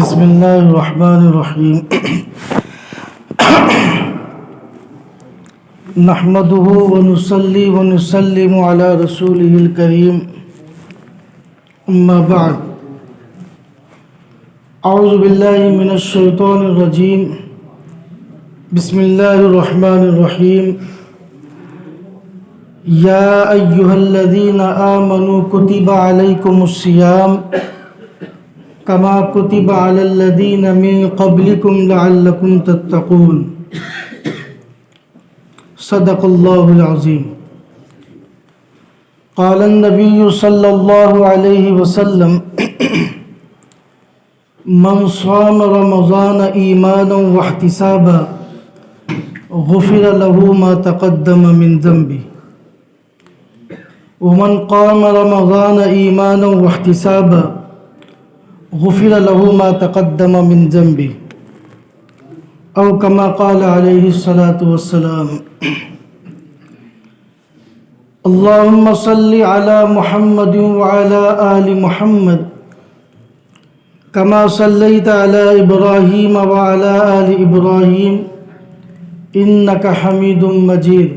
بسم اللہ الرحمن الرحیم نحمده ونصلي ونسلم على رسوله الكريم اما بعد اعوذ باللہ من الشیطان الرجیم بسم اللہ الرحمن الرحیم یا ایہا الذین آمنوا کتب علیکم الصیام کما کتب علی الذین من قبلکم لعلکم تتقون صدق اللہ العظیم قال النبی صلی اللہ علیہ وسلم من صام رمضان ایمانا واحتسابا غفر له ما تقدم من ذنبه ومن قام رمضان ایمانا واحتسابا غفر له ما تقدم من ذنبه او كما قال عليه الصلاة والسلام اللهم صل على محمد وعلى آل محمد كما صليت على إبراهيم وعلى آل إبراهيم إنك حميد مجيد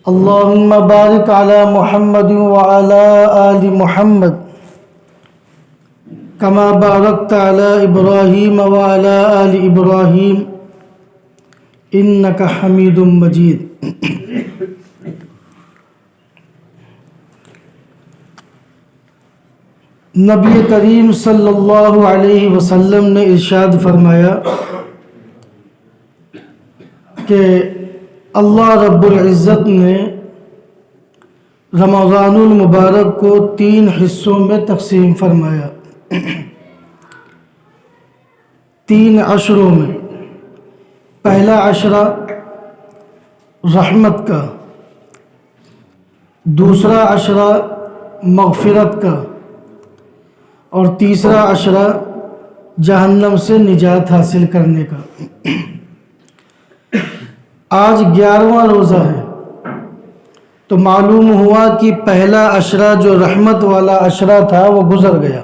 اللهم بارك على محمد وعلى آل محمد كما باركت على إبراهيم وعلى آل إبراهيم إنك حميد مجيد نبی کریم صلی اللہ علیہ وسلم نے ارشاد فرمایا کہ اللہ رب العزت نے رمضان المبارک کو 3 حصوں میں تقسیم فرمایا 3 عشروں میں۔ پہلا عشرہ رحمت کا، دوسرا عشرہ مغفرت کا، اور تیسرا عشرہ جہنم سے نجات حاصل کرنے کا۔ آج 11واں روزہ ہے، تو معلوم ہوا کہ پہلا عشرہ جو رحمت والا عشرہ تھا وہ گزر گیا۔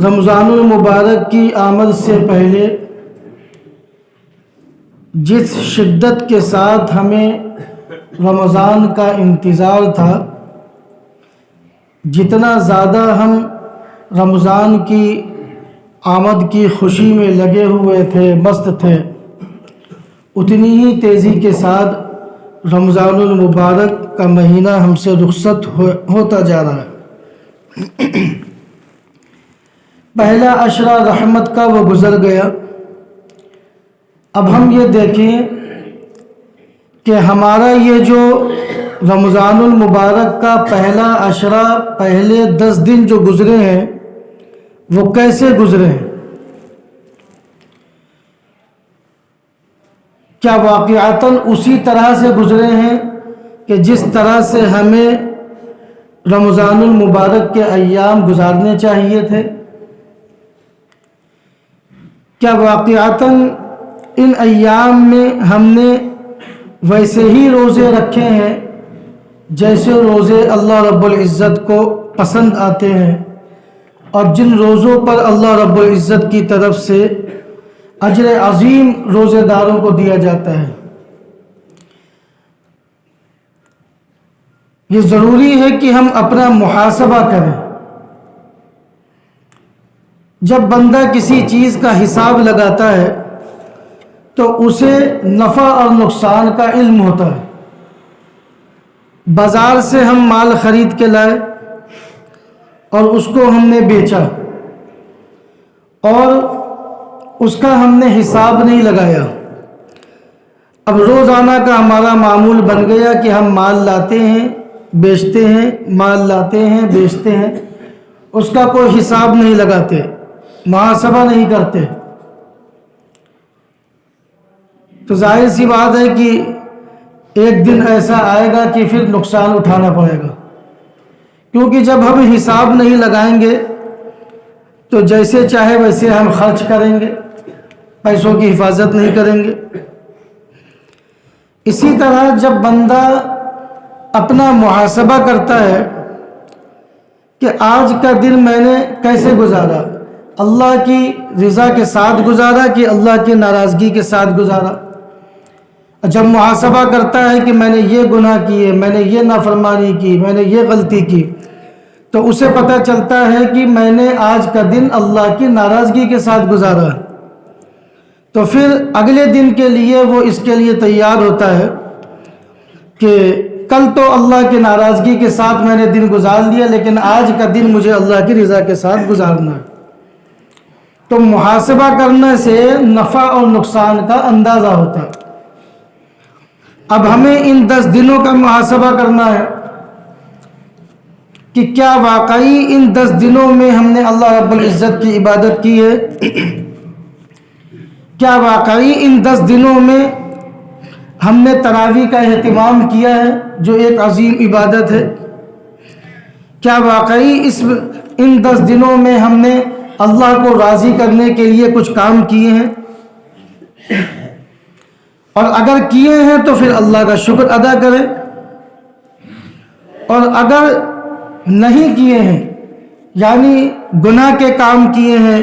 رمضان المبارک کی آمد سے پہلے جس شدت کے ساتھ ہمیں رمضان کا انتظار تھا، جتنا زیادہ ہم رمضان کی آمد کی خوشی میں لگے ہوئے تھے، مست تھے، اتنی ہی تیزی کے ساتھ رمضان المبارک کا مہینہ ہم سے رخصت ہوتا جا رہا ہے۔ پہلا عشرہ رحمت کا وہ گزر گیا۔ اب ہم یہ دیکھیں کہ ہمارا یہ جو رمضان المبارک کا پہلا عشرہ، پہلے 10 دن جو گزرے ہیں وہ کیسے گزرے ہیں؟ کیا واقعتاً اسی طرح سے گزرے ہیں کہ جس طرح سے ہمیں رمضان المبارک کے ایام گزارنے چاہیے تھے؟ کیا واقعتاً ان ایام میں ہم نے ویسے ہی روزے رکھے ہیں جیسے روزے اللہ رب العزت کو پسند آتے ہیں، اور جن روزوں پر اللہ رب العزت کی طرف سے اجر عظیم روزے داروں کو دیا جاتا ہے؟ یہ ضروری ہے کہ ہم اپنا محاسبہ کریں۔ جب بندہ کسی چیز کا حساب لگاتا ہے تو اسے نفع اور نقصان کا علم ہوتا ہے۔ بازار سے ہم مال خرید کے لائے اور اس کو ہم نے بیچا، اور اس کا ہم نے حساب نہیں لگایا۔ اب روزانہ کا ہمارا معمول بن گیا کہ ہم مال لاتے ہیں، بیچتے ہیں، مال لاتے ہیں، بیچتے ہیں، اس کا کوئی حساب نہیں لگاتے، محاسبہ نہیں کرتے، تو ظاہر سی بات ہے کہ ایک دن ایسا آئے گا کہ پھر نقصان اٹھانا پڑے گا، کیونکہ جب ہم حساب نہیں لگائیں گے تو جیسے چاہے ویسے ہم خرچ کریں گے، پیسوں کی حفاظت نہیں کریں گے۔ اسی طرح جب بندہ اپنا محاسبہ کرتا ہے کہ آج کا دن میں نے کیسے گزارا، اللہ کی رضا کے ساتھ گزارا کہ اللہ کی ناراضگی کے ساتھ گزارا۔ جب محاسبہ کرتا ہے کہ میں نے یہ گناہ کیے، میں نے یہ نافرمانی کی، میں نے یہ غلطی کی، تو اسے پتہ چلتا ہے کہ میں نے آج کا دن اللہ کی ناراضگی کے ساتھ گزارا، تو پھر اگلے دن کے لیے وہ اس کے لیے تیار ہوتا ہے کہ کل تو اللہ کی ناراضگی کے ساتھ میں نے دن گزار لیا، لیکن آج کا دن مجھے اللہ کی رضا کے ساتھ گزارنا ہے۔ تو محاسبہ کرنے سے نفع اور نقصان کا اندازہ ہوتا ہے۔ اب ہمیں ان 10 دنوں کا محاسبہ کرنا ہے کہ کیا واقعی ان 10 دنوں میں ہم نے اللہ رب العزت کی عبادت کی ہے؟ کیا واقعی ان 10 دنوں میں ہم نے تراویح کا اہتمام کیا ہے جو ایک عظیم عبادت ہے؟ کیا واقعی ان 10 دنوں میں ہم نے اللہ کو راضی کرنے کے لیے کچھ کام کیے ہیں؟ اور اگر کیے ہیں تو پھر اللہ کا شکر ادا کریں، اور اگر نہیں کیے ہیں یعنی گناہ کے کام کیے ہیں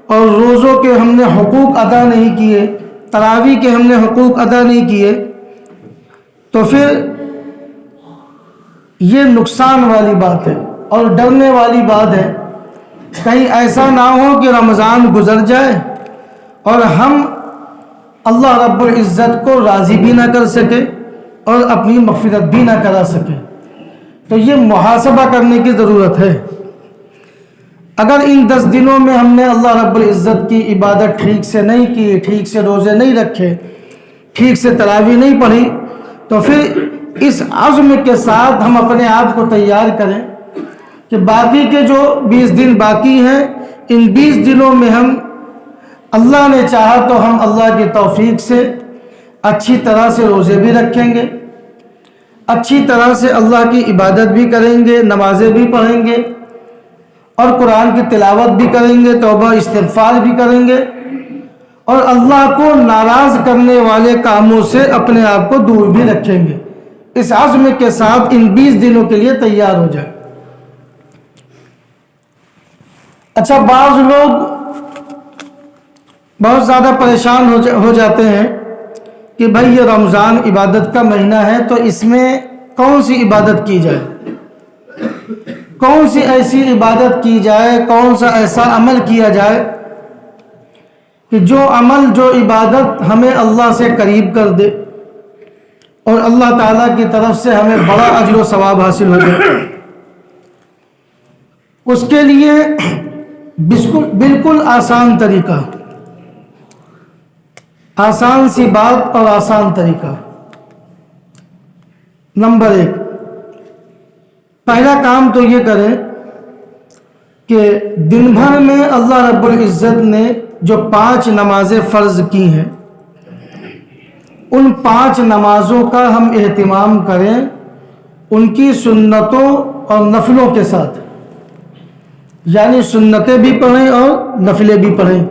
اور روزوں کے ہم نے حقوق ادا نہیں کیے، تراویح کے ہم نے حقوق ادا نہیں کیے، تو پھر یہ نقصان والی بات ہے اور ڈرنے والی بات ہے۔ کہیں ایسا نہ ہو کہ رمضان گزر جائے اور ہم اللہ رب العزت کو راضی بھی نہ کر سکے اور اپنی مغفرت بھی نہ کرا سکے۔ تو یہ محاسبہ کرنے کی ضرورت ہے۔ اگر ان 10 دنوں میں ہم نے اللہ رب العزت کی عبادت ٹھیک سے نہیں کی، ٹھیک سے روزے نہیں رکھے، ٹھیک سے تراویح نہیں پڑھی، تو پھر اس عزم کے ساتھ ہم اپنے آپ کو تیار کریں کہ باقی کے جو 20 دن باقی ہیں، ان 20 دنوں میں ہم اللہ نے چاہا تو ہم اللہ کی توفیق سے اچھی طرح سے روزے بھی رکھیں گے، اچھی طرح سے اللہ کی عبادت بھی کریں گے، نمازیں بھی پڑھیں گے اور قرآن کی تلاوت بھی کریں گے، توبہ استغفار بھی کریں گے، اور اللہ کو ناراض کرنے والے کاموں سے اپنے آپ کو دور بھی رکھیں گے۔ اس عزم کے ساتھ ان 20 دنوں کے لیے تیار ہو جائیں۔ اچھا، بعض لوگ بہت زیادہ پریشان ہو جاتے ہیں کہ بھائی یہ رمضان عبادت کا مہینہ ہے تو اس میں کون سی عبادت کی جائے، کون سی ایسی عبادت کی جائے، کون سا ایسا عمل کیا جائے کہ جو عمل، جو عبادت ہمیں اللہ سے قریب کر دے اور اللہ تعالیٰ کی طرف سے ہمیں بڑا اجر و ثواب حاصل ہو جائے۔ اس کے لیے بالکل آسان طریقہ، آسان سی بات اور آسان طریقہ۔ نمبر 1، پہلا کام تو یہ کریں کہ دن بھر میں اللہ رب العزت نے جو 5 نمازیں فرض کی ہیں، ان 5 نمازوں کا ہم اہتمام کریں، ان کی سنتوں اور نفلوں کے ساتھ، یعنی سنتیں بھی پڑھیں اور نفلیں بھی پڑھیں،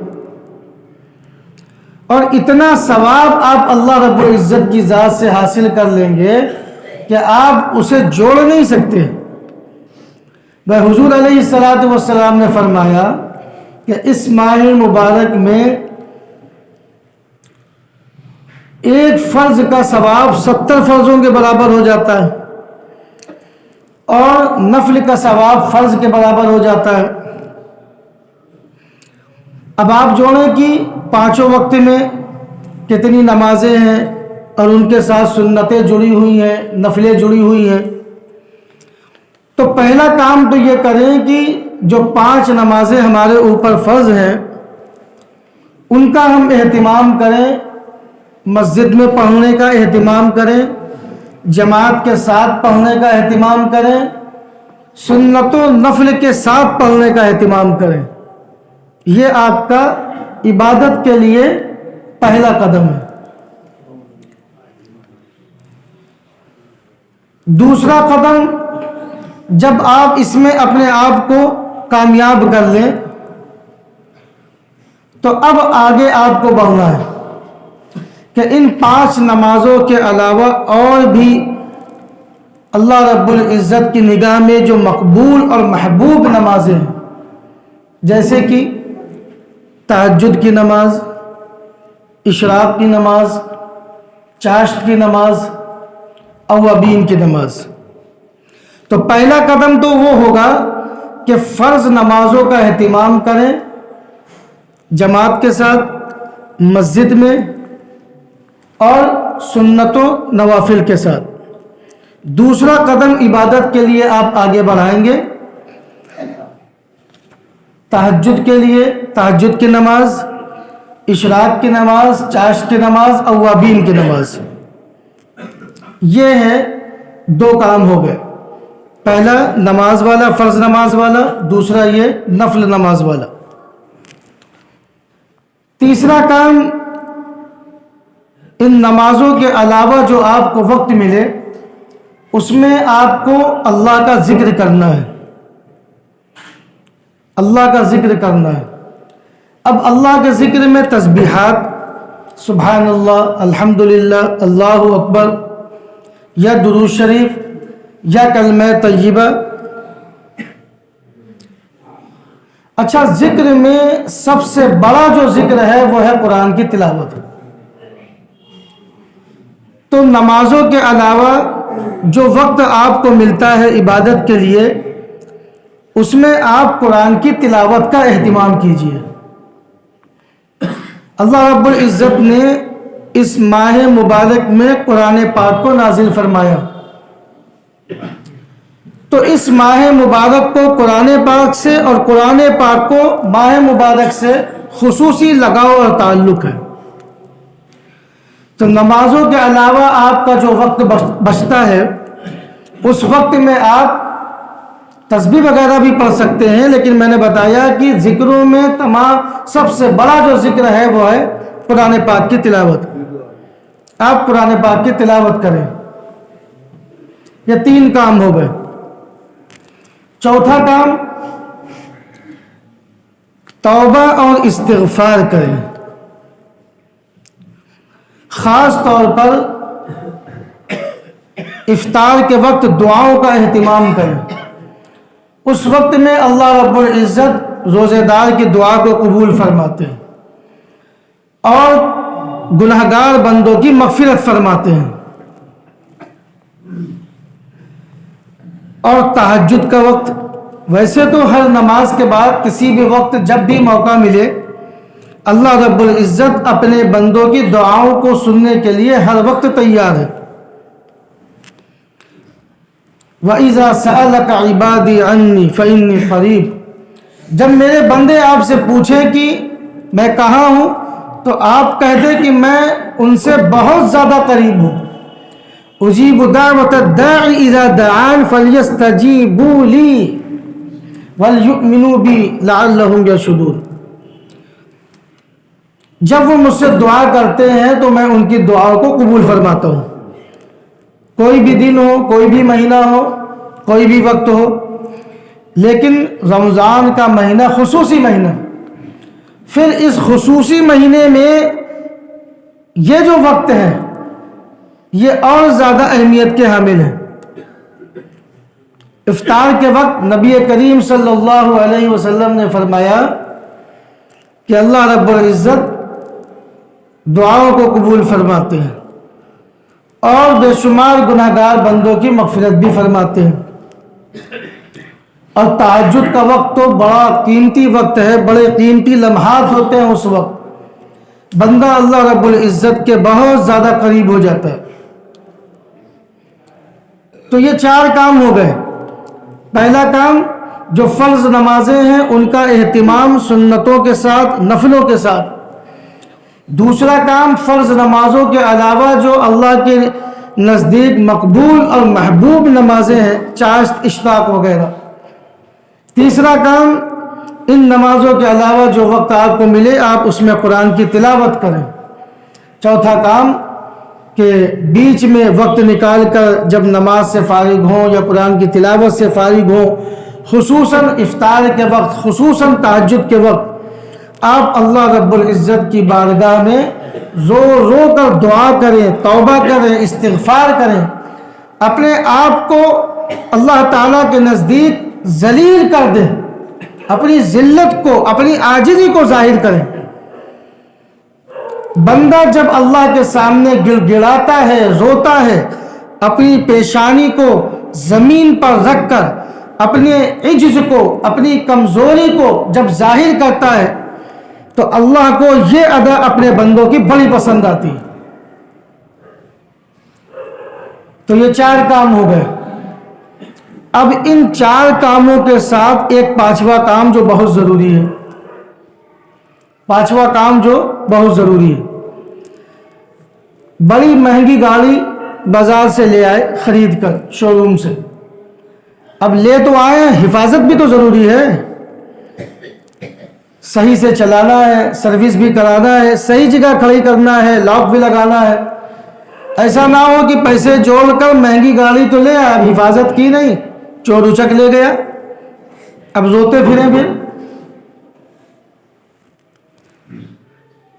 اور اتنا ثواب آپ اللہ رب العزت کی ذات سے حاصل کر لیں گے کہ آپ اسے جوڑ نہیں سکتے۔ حضور علیہ السلام نے فرمایا کہ اس ماہ مبارک میں ایک فرض کا ثواب 70 فرضوں کے برابر ہو جاتا ہے، اور نفل کا ثواب فرض کے برابر ہو جاتا ہے۔ اب آپ جوڑیں کہ 5 وقت میں کتنی نمازیں ہیں اور ان کے ساتھ سنتیں جڑی ہوئی ہیں، نفلیں جڑی ہوئی ہیں۔ تو پہلا کام تو یہ کریں کہ جو 5 نمازیں ہمارے اوپر فرض ہیں ان کا ہم اہتمام کریں، مسجد میں پڑھنے کا اہتمام کریں، جماعت کے ساتھ پڑھنے کا اہتمام کریں، سنت و نفل کے ساتھ پڑھنے کا اہتمام کریں۔ یہ آپ کا عبادت کے لیے پہلا قدم ہے۔ دوسرا قدم، جب آپ اس میں اپنے آپ کو کامیاب کر لیں تو اب آگے آپ کو بڑھنا ہے کہ ان 5 نمازوں کے علاوہ اور بھی اللہ رب العزت کی نگاہ میں جو مقبول اور محبوب نمازیں ہیں، جیسے کہ تہجد کی نماز، اشراق کی نماز، چاشت کی نماز، اوابین کی نماز، تو پہلا قدم تو وہ ہوگا کہ فرض نمازوں کا اہتمام کریں جماعت کے ساتھ مسجد میں، اور سنتوں نوافل کے ساتھ۔ دوسرا قدم عبادت کے لیے آپ آگے بڑھائیں گے، تہجد کے لیے تہجد کی نماز، اشراق کی نماز، چاشت کی نماز، اوابین کی نماز۔ یہ ہے دو کام ہو گئے، پہلا نماز والا، فرض نماز والا، دوسرا یہ نفل نماز والا۔ تیسرا کام، ان نمازوں کے علاوہ جو آپ کو وقت ملے اس میں آپ کو اللہ کا ذکر کرنا ہے، اللہ کا ذکر کرنا ہے۔ اب اللہ کے ذکر میں تسبیحات، سبحان اللہ، الحمدللہ، اللہ اکبر، یا درود شریف، یا کلمہ طیبہ۔ اچھا، ذکر میں سب سے بڑا جو ذکر ہے وہ ہے قرآن کی تلاوت۔ تو نمازوں کے علاوہ جو وقت آپ کو ملتا ہے عبادت کے لیے، اس میں آپ قرآن کی تلاوت کا اہتمام کیجیے۔ اللہ رب العزت نے اس ماہ مبارک میں قرآن پاک کو نازل فرمایا، تو اس ماہ مبارک کو قرآن پاک سے اور قرآن پاک کو ماہ مبارک سے خصوصی لگاؤ اور تعلق ہے۔ تو نمازوں کے علاوہ آپ کا جو وقت بچتا ہے اس وقت میں آپ تسبیح وغیرہ بھی پڑھ سکتے ہیں، لیکن میں نے بتایا کہ ذکروں میں تمام سب سے بڑا جو ذکر ہے وہ ہے قرآن پاک کی تلاوت۔ آپ قرآن پاک کی تلاوت کریں۔ یہ تین کام ہو گئے۔ چوتھا کام، توبہ اور استغفار کریں۔ خاص طور پر افطار کے وقت دعاؤں کا اہتمام کریں۔ اس وقت میں اللہ رب العزت روزے دار کی دعا کو قبول فرماتے ہیں اور گنہگار بندوں کی مغفرت فرماتے ہیں۔ اور تہجد کا وقت، ویسے تو ہر نماز کے بعد کسی بھی وقت جب بھی موقع ملے اللہ رب العزت اپنے بندوں کی دعاؤں کو سننے کے لیے ہر وقت تیار ہے۔ وَإِذَا سَأَلَكَ عِبَادِي عَنِّي فَإِنِّي قَرِيبٌ، جب میرے بندے آپ سے پوچھیں کہ میں کہاں ہوں تو آپ کہہ دیں کہ میں ان سے بہت زیادہ قریب ہوں۔ اجیب دعوت الداع اذا دعان فلیستجیبوا لی وليؤمنوا بی لعلہم یرشدون۔ جب وہ مجھ سے دعا کرتے ہیں تو میں ان کی دعاؤں کو قبول فرماتا ہوں، کوئی بھی دن ہو، کوئی بھی مہینہ ہو، کوئی بھی وقت ہو، لیکن رمضان کا مہینہ خصوصی مہینہ، پھر اس خصوصی مہینے میں یہ جو وقت ہے یہ اور زیادہ اہمیت کے حامل ہے۔ افطار کے وقت نبی کریم صلی اللہ علیہ وسلم نے فرمایا کہ اللہ رب العزت دعاؤں کو قبول فرماتے ہیں اور بے شمار گناہگار بندوں کی مغفرت بھی فرماتے ہیں۔ اور تہجد کا وقت تو بڑا قیمتی وقت ہے، بڑے قیمتی لمحات ہوتے ہیں، اس وقت بندہ اللہ رب العزت کے بہت زیادہ قریب ہو جاتا ہے۔ تو یہ چار کام ہو گئے۔ پہلا کام، جو فرض نمازیں ہیں ان کا اہتمام سنتوں کے ساتھ، نفلوں کے ساتھ۔ دوسرا کام، فرض نمازوں کے علاوہ جو اللہ کے نزدیک مقبول اور محبوب نمازیں ہیں، چاشت، اشراق وغیرہ۔ تیسرا کام، ان نمازوں کے علاوہ جو وقت آپ کو ملے آپ اس میں قرآن کی تلاوت کریں۔ چوتھا کام کہ بیچ میں وقت نکال کر جب نماز سے فارغ ہوں یا قرآن کی تلاوت سے فارغ ہوں، خصوصاً افطار کے وقت، خصوصاً تہجد کے وقت، آپ اللہ رب العزت کی بارگاہ میں رو رو کر دعا کریں، توبہ کریں، استغفار کریں۔ اپنے آپ کو اللہ تعالیٰ کے نزدیک ذلیل کر دیں، اپنی ذلت کو، اپنی عاجزی کو ظاہر کریں۔ بندہ جب اللہ کے سامنے گڑ گڑاتا ہے، روتا ہے، اپنی پیشانی کو زمین پر رکھ کر اپنے عجز کو، اپنی کمزوری کو جب ظاہر کرتا ہے تو اللہ کو یہ ادا اپنے بندوں کی بڑی پسند آتی ہے۔ تو یہ 4 کام ہو گئے۔ اب ان 4 کاموں کے ساتھ ایک 5واں کام جو بہت ضروری ہے، 5واں کام جو بہت ضروری ہے۔ بڑی مہنگی گاڑی بازار سے لے آئے خرید کر شو روم سے، اب لے تو آئے، حفاظت بھی تو ضروری ہے، صحیح سے چلانا ہے، سروس بھی کرانا ہے، صحیح جگہ کھڑی کرنا ہے، لاک بھی لگانا ہے۔ ایسا نہ ہو کہ پیسے جوڑ کر مہنگی گاڑی تو لے آئے، اب حفاظت کی نہیں، چور اچک لے گیا، اب روتے پھریں۔ پھر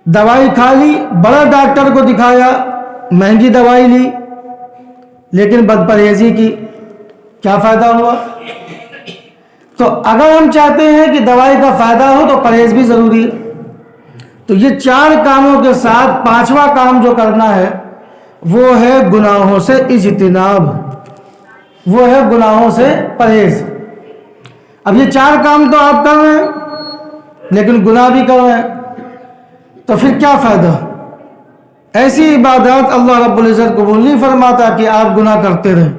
دوائی کھا لی، بڑا ڈاکٹر کو دکھایا، مہنگی دوائی لی، لیکن بد پرہیزی کی، کیا فائدہ ہوا؟ تو اگر ہم چاہتے ہیں کہ دوائی کا فائدہ ہو تو پرہیز بھی ضروری ہے۔ تو یہ 4 کاموں کے ساتھ 5واں کام جو کرنا ہے وہ ہے گناہوں سے اجتناب، وہ ہے گناہوں سے پرہیز۔ اب یہ 4 کام تو آپ کر رہے ہیں لیکن گناہ بھی کر رہے ہیں، تو پھر کیا فائدہ؟ ایسی عبادات اللہ رب العزت قبول نہیں فرماتا کہ آپ گناہ کرتے رہیں۔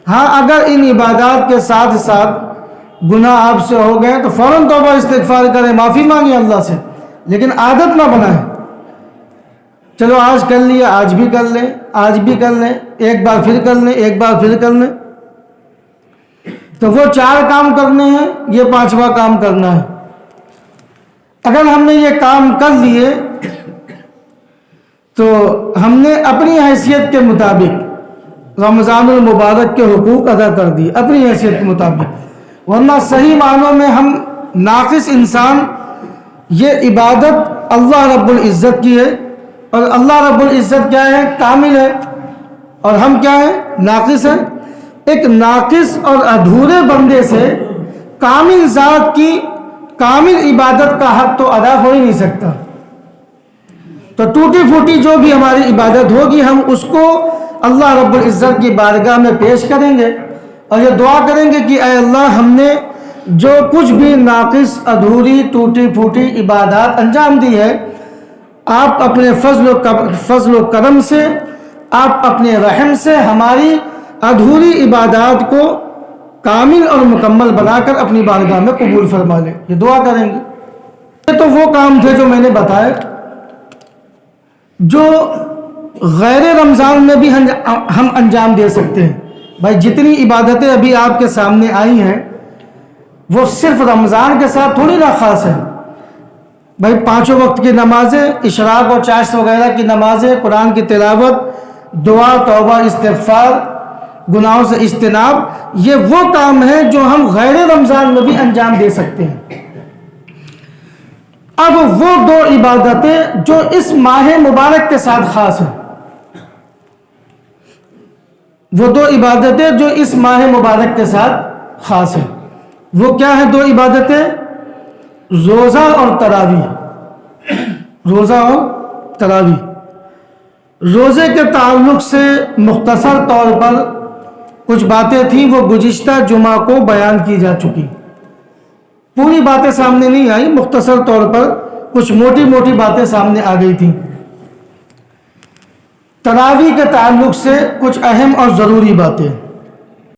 ہاں، اگر ان عبادات کے ساتھ ساتھ گناہ آپ سے ہو گئے تو فوراً توبہ استغفار کریں، معافی مانگیں اللہ سے، لیکن عادت نہ بنائیں۔ چلو آج کر لیا، آج بھی کر لیں، آج بھی کر لیں، ایک بار پھر کر لیں، ایک بار پھر کر لیں۔ تو وہ 4 کام کرنے ہیں، یہ 5واں کام کرنا ہے۔ اگر ہم نے یہ کام کر لیے تو ہم نے اپنی حیثیت کے مطابق رمضان المبارک کے حقوق ادا کر دیے، اپنی حیثیت کے مطابق، ورنہ صحیح معنوں میں ہم ناقص انسان۔ یہ عبادت اللہ رب العزت کی ہے، اور اللہ رب العزت کیا ہے؟ کامل ہے، اور ہم کیا ہیں؟ ناقص ہیں۔ ایک ناقص اور ادھورے بندے سے کامل ذات کی کامل عبادت کا حق تو ادا ہو ہی نہیں سکتا۔ تو ٹوٹی پھوٹی جو بھی ہماری عبادت ہوگی ہم اس کو اللہ رب العزت کی بارگاہ میں پیش کریں گے، اور یہ دعا کریں گے کہ اے اللہ، ہم نے جو کچھ بھی ناقص، ادھوری، ٹوٹی پھوٹی عبادات انجام دی ہے، آپ اپنے فضل و کرم سے، آپ اپنے رحم سے ہماری ادھوری عبادات کو کامل اور مکمل بنا کر اپنی بارگاہ میں قبول فرما لیں۔ یہ دعا کریں گے۔ یہ تو وہ کام تھے جو میں نے بتائے، جو غیر رمضان میں بھی ہم انجام دے سکتے ہیں۔ بھائی جتنی عبادتیں ابھی آپ کے سامنے آئی ہیں وہ صرف رمضان کے ساتھ تھوڑی نہ خاص ہے۔ بھائی 5 وقت کی نمازیں، اشراق اور چاشت وغیرہ کی نمازیں، قرآن کی تلاوت، دعا، توبہ، استغفار، گناہوں سے اجتناب، یہ وہ کام ہیں جو ہم غیر رمضان میں بھی انجام دے سکتے ہیں۔ اب وہ 2 عبادتیں جو اس ماہ مبارک کے ساتھ خاص ہیں، وہ 2 عبادتیں جو اس ماہ مبارک کے ساتھ خاص ہیں، وہ کیا ہیں 2 عبادتیں؟ روزہ اور تراویح۔ روزہ اور تراویح۔ روزے کے تعلق سے مختصر طور پر کچھ باتیں تھیں، وہ گزشتہ جمعہ کو بیان کی جا چکی، پوری باتیں سامنے نہیں آئی، مختصر طور پر کچھ موٹی موٹی باتیں سامنے آ گئی تھیں۔ تراویح کے تعلق سے کچھ اہم اور ضروری باتیں۔